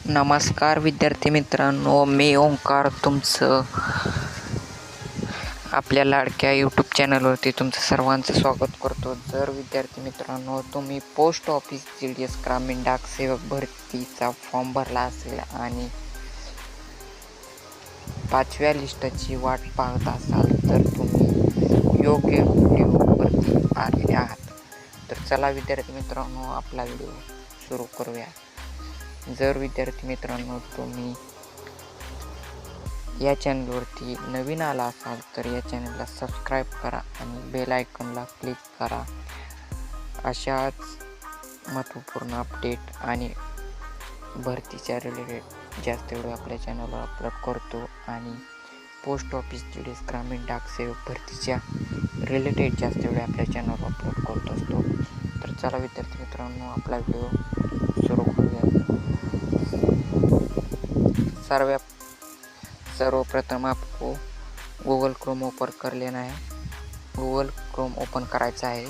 नमस्कार विद्यार्थी मित्रांनो, मी ओंकार तुमचं आपल्या लाडक्या यूट्यूब चॅनलवरती तुमचं सर्वांचं स्वागत करतो. जर विद्यार्थी मित्रांनो तुम्ही पोस्ट ऑफिस GDS ग्रामीण डाकसेवक भरतीचा फॉर्म भरला असेल आणि 5व्या लिस्टची वाट पाहत असाल तर तुम्ही योग्य व्हिडिओवरती आलेले आहात. तर चला विद्यार्थी मित्रांनो आपला व्हिडिओ सुरू करूया. जर विद्यार्थी मित्रांनो तुम्ही या चॅनलवरती नवीन आला असाल तर या चॅनलला सबस्क्राईब करा आणि बेल आयकॉनला क्लिक करा. अशाच महत्त्वपूर्ण अपडेट आणि भरतीच्या रिलेटेड जास्त व्हिडिओ आपल्या चॅनलवर अपलोड करतो आणि पोस्ट ऑफिस GDS ग्रामीण डाकसेवक भरतीच्या रिलेटेड जास्त व्हिडिओ आपल्या चॅनलवर अपलोड करत असतो. तर चला विद्यार्थी मित्रांनो आपला व्हिडिओ सुरू करूया. सर्वप्रथम आपको गूगल क्रोम ओपन कर लेना है. गूगल क्रोम ओपन करायचा आहे.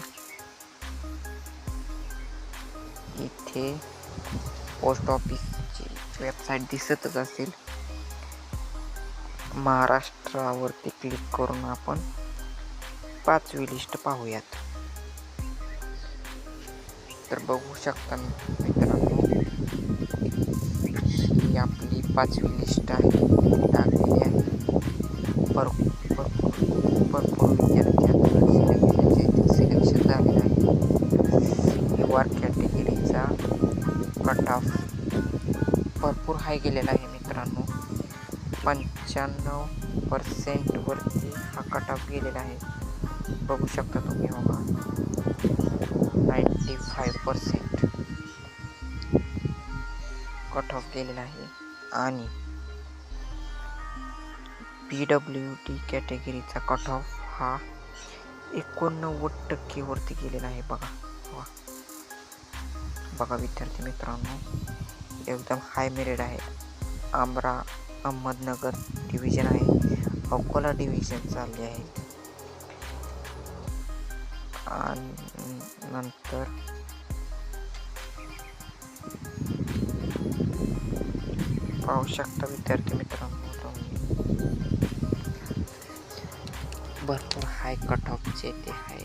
इथे पोस्ट ऑफिसची वेबसाईट दिसतच असेल. महाराष्ट्रावरती क्लिक करून आपण 5वी लिस्ट पाहूयात. तर बघू शकता मित्रांनो ही आपली 5वी लिस्ट आहे, टाकलेली आहे. भरपूर विद्यार्थ्यांचं सिलेक्शन झालेलं आहे. युआर कॅटेगरीचा कट ऑफ भरपूर हाय गेलेला आहे मित्रांनो. 95% वरती हा कट ऑफ गेलेला आहे. बघू शकता तुम्ही बघा 95% कट ऑफ गेलेला आहे. आणि PWD कॅटेगरीचा कट ऑफ हा 89% वरती गेलेला आहे. बघा विद्यार्थी मित्रांनो एकदम हाय मेरिट आहे. अहमदनगर डिव्हिजन आहे, अकोला डिव्हिजन चालले आहे. आणि नंतर पाहू शकता विद्यार्थी मित्रांनो भरपूर हाय कट ऑफचे ते आहे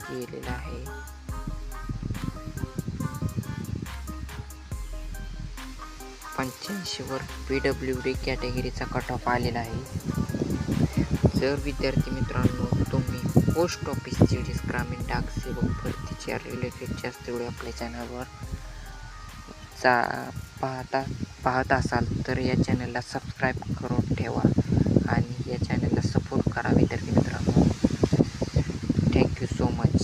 गेलेलं आहे. 85 वर PWD कॅटेगरीचा कट ऑफ आलेला आहे. जर विद्यार्थी मित्रांनो तुम्ही पोस्ट ऑफिस GDS ग्रामीण डाकसेवक भरतीच्या रिलेटेड जास्त व्हिडिओ आपल्या चॅनलवर पाहत असाल तर या चॅनलला सबस्क्राईब करून ठेवा आणि या चॅनलला सपोर्ट करा विद्यार्थी मित्रांनो. Thank you so much.